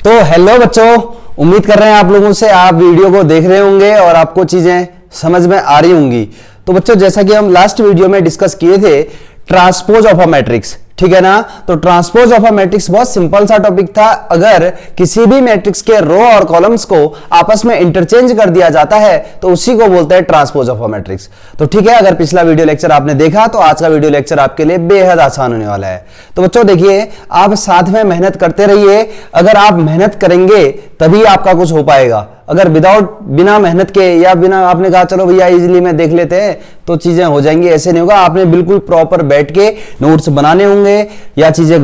तो हेलो बच्चों, उम्मीद कर रहे हैं आप लोगों से आप वीडियो को देख रहे होंगे और आपको चीजें समझ में आ रही होंगी। तो बच्चों, जैसा कि हम लास्ट वीडियो में डिस्कस किए थे ट्रांसपोज ऑफ अ मैट्रिक्स, ठीक है ना। तो ट्रांसपोज ऑफ अ मैट्रिक्स बहुत सिंपल सा टॉपिक था। अगर किसी भी मैट्रिक्स के रो और कॉलम्स को आपस में इंटरचेंज कर दिया जाता है तो उसी को बोलते हैं ट्रांसपोज ऑफ अ मैट्रिक्स। तो ठीक है, अगर पिछला वीडियो लेक्चर आपने देखा तो आज का वीडियो लेक्चर आपके लिए बेहद आसान होने वाला है। तो बच्चों देखिए, आप साथ में मेहनत करते रहिए। अगर आप मेहनत करेंगे तभी आपका कुछ हो पाएगा। अगर बिना मेहनत के या बिना आपने कहा चलो भैया इजीली में देख लेते हैं तो चीजें हो जाएंगी, ऐसे नहीं होगा। आपने बिल्कुल प्रॉपर बैठ के नोट्स बनाने होंगे या चीजें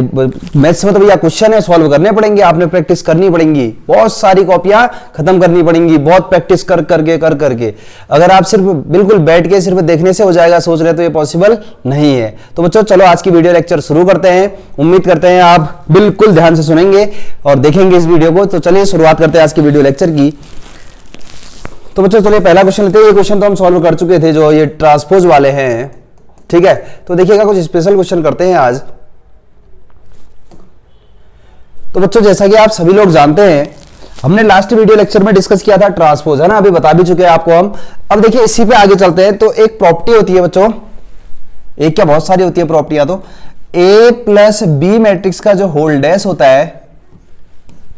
मैथ्स में तो भैया क्वेश्चन है सॉल्व करने पड़ेंगे, आपने प्रैक्टिस करनी पड़ेगी, बहुत सारी कॉपियां खत्म करनी पड़ेंगी, बहुत प्रैक्टिस कर करके। अगर आप सिर्फ बिल्कुल बैठ के सिर्फ देखने से हो जाएगा सोच रहे तो ये पॉसिबल नहीं है। तो बच्चों चलो आज की वीडियो लेक्चर शुरू करते हैं। उम्मीद करते हैं आप बिल्कुल ध्यान से सुनेंगे और देखेंगे इस वीडियो को। तो चलिए शुरुआत करते हैं आज की वीडियो लेक्चर की। तो बच्चों चलिए पहला क्वेश्चन लेते हैं। ये क्वेश्चन तो हम सॉल्व कर चुके थे जो ये ट्रांसपोज वाले हैं, ठीक है। तो देखिएगा कुछ स्पेशल क्वेश्चन करते हैं आज। तो बच्चों जैसा कि आप सभी लोग जानते हैं, हमने लास्ट वीडियो लेक्चर में डिस्कस किया था ट्रांसपोज, है ना, अभी बता भी चुके हैं आपको हम। अब देखिए इसी पे आगे चलते हैं। तो एक प्रॉपर्टी होती है बच्चों, एक क्या बहुत सारी होती है प्रॉपर्टियां। तो ए प्लस बी मैट्रिक्स का जो होल डैश होता है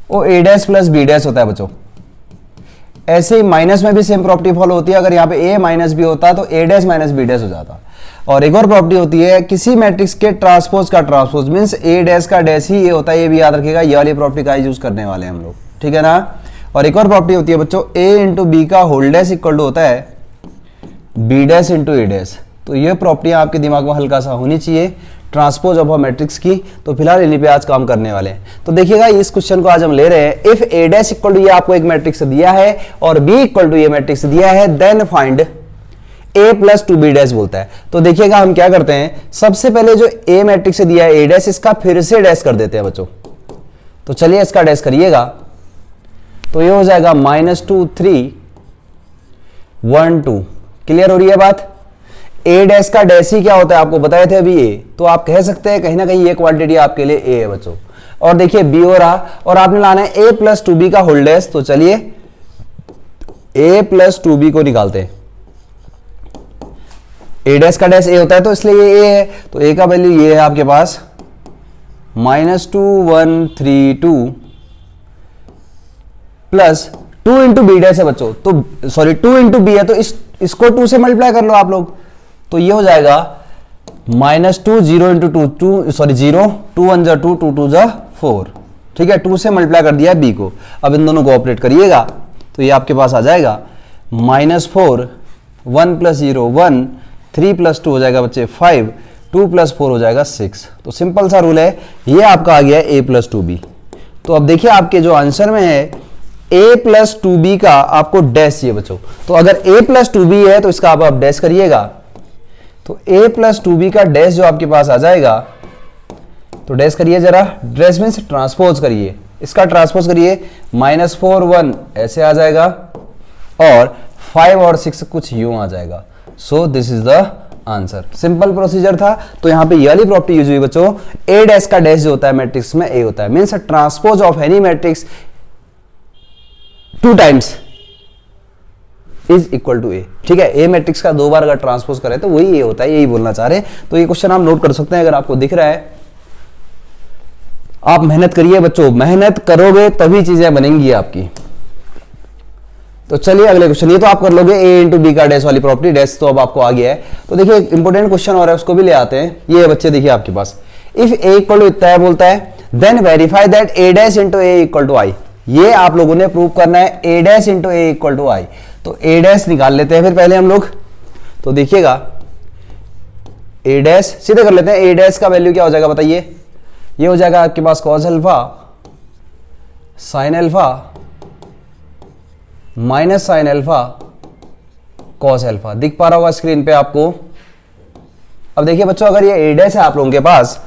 वो ए डैश प्लस बी डैश होता है बच्चों। ऐसे ही माइनस में भी सेम प्रॉपर्टी फॉलो होती है। अगर यहाँ पे ए माइनस बी होता तो A dash minus B dash हो जाता। और एक और प्रॉपर्टी होती है, किसी मैट्रिक्स के ट्रांसपोज का ट्रांसपोज मींस ए डैश का डैश ही ए होता है। ये भी याद रखिएगा, ये वाली प्रॉपर्टी का यूज करने वाले हैं हम लोग, ठीक है ना। और एक और प्रॉपर्टी होती है बच्चों, ए इंटू बी का होल डैश इक्वल टू होता है बी डैश इंटू ए डैश। तो ये प्रॉपर्टियां आपके दिमाग में हल्का सा होनी चाहिए ट्रांसपोज ऑफ अ मैट्रिक्स की। तो फिलहाल इन्हीं पे आज काम करने वाले हैं। तो देखिएगा इस क्वेश्चन को आज हम ले रहे हैं। If A dash equal to ये आपको एक मैट्रिक्स दिया है और बी इक्वल टू ये मैट्रिक्स दिया है, then find A plus two B dash बोलता है। तो देखिएगा हम क्या करते हैं, सबसे पहले जो ए मैट्रिक्स दिया है ए डैश, इसका फिर से डैश कर देते हैं बच्चों। तो चलिए इसका डैश करिएगा। तो ये हो जाएगा -2 3 1 2। क्लियर हो रही है बात। ए डैश का डैश ही क्या होता है आपको बताए थे अभी ए। तो आप कह सकते हैं कहीं ना कहीं ये क्वांटिटी आपके लिए ए है बच्चों। और देखिए बी हो रहा और आपने लाना है ए प्लस टू बी का होल डैश। तो चलिए ए प्लस टू बी को निकालते हैं। ए डैश का डैश ए होता है तो इसलिए ये ए है। तो ए का वैल्यू ये है आपके पास -2 1 3 2 प्लस 2 इंटू बी डैश है बच्चों। तो सॉरी 2 इंटू बी है तो इसको 2 से मल्टीप्लाई कर लो आप लोग। तो ये हो जाएगा -2 0 इंटू 2 सॉरी 0 2 1 जा 2 2 2 जा 4, ठीक है। 2 से मल्टीप्लाई कर दिया बी को। अब इन दोनों को ऑपरेट करिएगा तो ये आपके पास आ जाएगा -4 1 प्लस 0 1 3 प्लस 2 हो जाएगा बच्चे 5 2 प्लस 4 हो जाएगा 6। तो सिंपल सा रूल है, ये आपका आ गया ए प्लस टू बी। तो अब देखिए आपके जो आंसर में है ए प्लस टू बी का आपको डैश चाहिए बच्चों। तो अगर ए प्लस टू बी है तो इसका आप डैश करिएगा। तो a प्लस टू बी का डैश जो आपके पास आ जाएगा, तो डैश करिए जरा। डैश मीन्स ट्रांसपोज करिए, इसका ट्रांसपोज करिए। -4 1 ऐसे आ जाएगा और 5 और 6 कुछ यूं आ जाएगा। So this is the answer. Simple procedure था। तो यहां पे ये वाली प्रॉपर्टी यूज हुई बच्चों, ए डैश का डैश जो होता है मैट्रिक्स में ए होता है। Means transpose of any matrix 2 times is equal to A, ठीक है। ए मैट्रिक्स का 2 बार अगर ट्रांसपोज करें तो वही ए होता है, यही बोलना चाह रहे हैं। तो ये क्वेश्चन आप नोट कर सकते हैं अगर आपको दिख रहा है। आप मेहनत करिए बच्चों, मेहनत करोगे तभी चीजें बनेंगी आपकी। तो चलिए अगले क्वेश्चन, ये तो आप कर लोगे ए इंटू बी का डैश वाली प्रॉपर्टी, डैश तो अब आपको आ गया है। तो देखिए एक इंपॉर्टेंट क्वेश्चन और है, उसको भी ले आते हैं। ये बच्चे देखिए आपके पास, इफ ए इक्वल टू इतना है बोलता है, then verify that A dash into A equal to I. ये आप लोगों ने प्रूव करना है, A dash into A equal to I. तो ए डैश निकाल लेते हैं फिर पहले हम लोग। तो देखिएगा ए डैश सीधे कर लेते हैं। ए डैश का वैल्यू क्या हो जाएगा बताइए। ये हो जाएगा आपके पास cos alpha sine alpha minus sine alpha cos alpha. दिख पा रहा होगा स्क्रीन पे आपको। अब देखिए बच्चों, अगर ये ए डैश है आप लोगों के पास,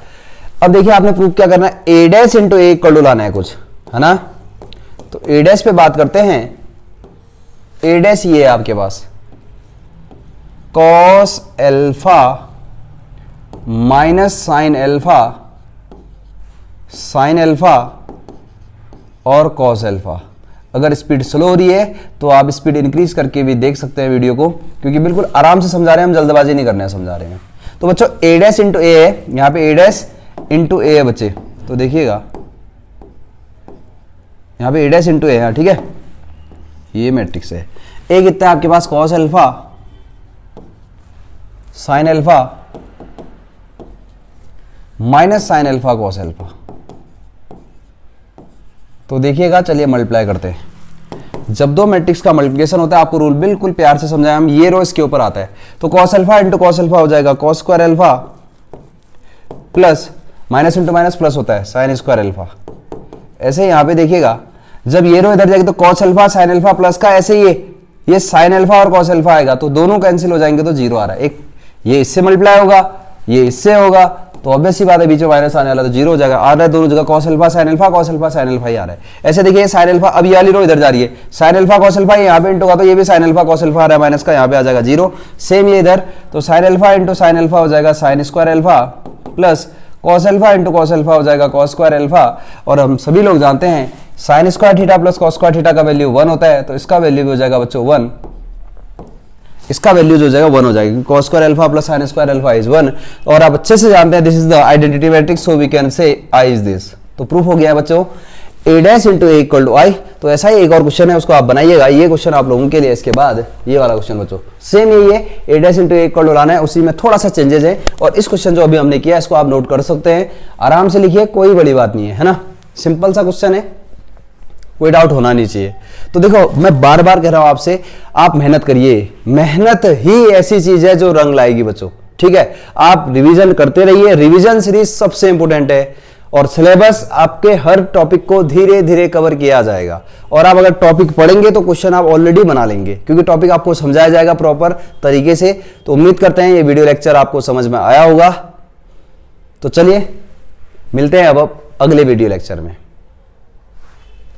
अब देखिए आपने प्रूव क्या करना है, A dash into A equal to लाना है कुछ, है ना। तो ए डैश पे बात करते हैं। ए डैश ये है आपके पास cos alpha minus sine alpha और कॉस अल्फा। अगर स्पीड स्लो हो रही है तो आप स्पीड इंक्रीज करके भी देख सकते हैं वीडियो को, क्योंकि बिल्कुल आराम से समझा रहे हैं हम, जल्दबाजी नहीं करने समझा रहे हैं। तो बच्चों ए डैश इंटू ए है, यहाँ पे ए डैश इंटू ए है बच्चे, तो देखिएगा यहाँ पे ए डैश इंटू ए है, ठीक है, ये मैट्रिक्स है। ए कितना है आपके पास, cos alpha sine alpha minus sine alpha cos alpha. तो देखिएगा, चलिए मल्टीप्लाई करते हैं। जब दो मैट्रिक्स का मल्टीप्लिकेशन होता है, आपको रूल बिल्कुल प्यार से समझाया हम, ये रो इसके ऊपर आता है, तो cos alpha into cos alpha हो जाएगा cos square alpha plus minus into minus plus होता है साइन स्क्वायर अल्फा। ऐसे यहां पे देखिएगा, जब ये रो इधर जाएगी तो cos alpha sine alpha plus का ऐसे ये साइन अल्फा और कॉस अल्फा आएगा, तो दोनों कैंसिल हो जाएंगे तो जीरो आ रहा है। एक ये इससे मल्टीप्लाई होगा, ये इससे होगा, तो ऑब्वियस सी बात है बीच में माइनस आने वाला, तो जीरो हो जाएगा। आ रहा है दोनों जगह कॉस अल्फा साइन अल्फा ही आ रहा है। ऐसे देखिए साइन अल्फा, अब ये वाली रो इधर जा रही है, साइन अल्फा कॉस अल्फा यहाँ पे इंटू होगा, तो ये भी साइन अल्फा कॉस अल्फा आ रहा है, माइनस का यहाँ पे आ जाएगा जीरो। सेम ये इधर, तो sine alpha into sine alpha हो जाएगा sign square alpha plus cos alpha into cos alpha हो जाएगा कॉस स्क्वायर अल्फा। और हम सभी लोग जानते हैं sine square theta plus cos square theta का वैल्यू 1 होता है, तो इसका वैल्यू भी हो जाएगा बच्चों 1, इसका वैल्यू जो हो जाएगा 1 हो जाएगा, cos square alpha plus sine square alpha is 1। और आप अच्छे से जानते हैं this is the identity matrix, so we can say I is this. तो प्रूफ हो गया है बच्चों, A dash into A equal to I. तो ऐसा ही एक और क्वेश्चन है, उसको आप बनाइएगा, ये क्वेश्चन आप लोगों के लिए। इसके बाद ये वाला क्वेश्चन बच्चों सेम यही है, A dash into A equal to लाना है, उसी में थोड़ा सा चेंजेस है। और इस क्वेश्चन जो अभी हमने किया इसको आप नोट कर सकते हैं, आराम से लिखिए, कोई बड़ी बात नहीं है ना, सिंपल सा क्वेश्चन है, कोई डाउट होना नहीं चाहिए। तो देखो मैं बार बार कह रहा हूं आपसे, आप मेहनत करिए, मेहनत ही ऐसी चीज है जो रंग लाएगी बच्चों, ठीक है। आप रिवीजन करते रहिए, रिवीजन सीरीज सबसे इंपॉर्टेंट है, और सिलेबस आपके हर टॉपिक को धीरे धीरे कवर किया जाएगा। और आप अगर टॉपिक पढ़ेंगे तो क्वेश्चन आप ऑलरेडी बना लेंगे, क्योंकि टॉपिक आपको समझाया जाएगा प्रॉपर तरीके से। तो उम्मीद करते हैं ये वीडियो लेक्चर आपको समझ में आया होगा। तो चलिए मिलते हैं अब अगले वीडियो लेक्चर में।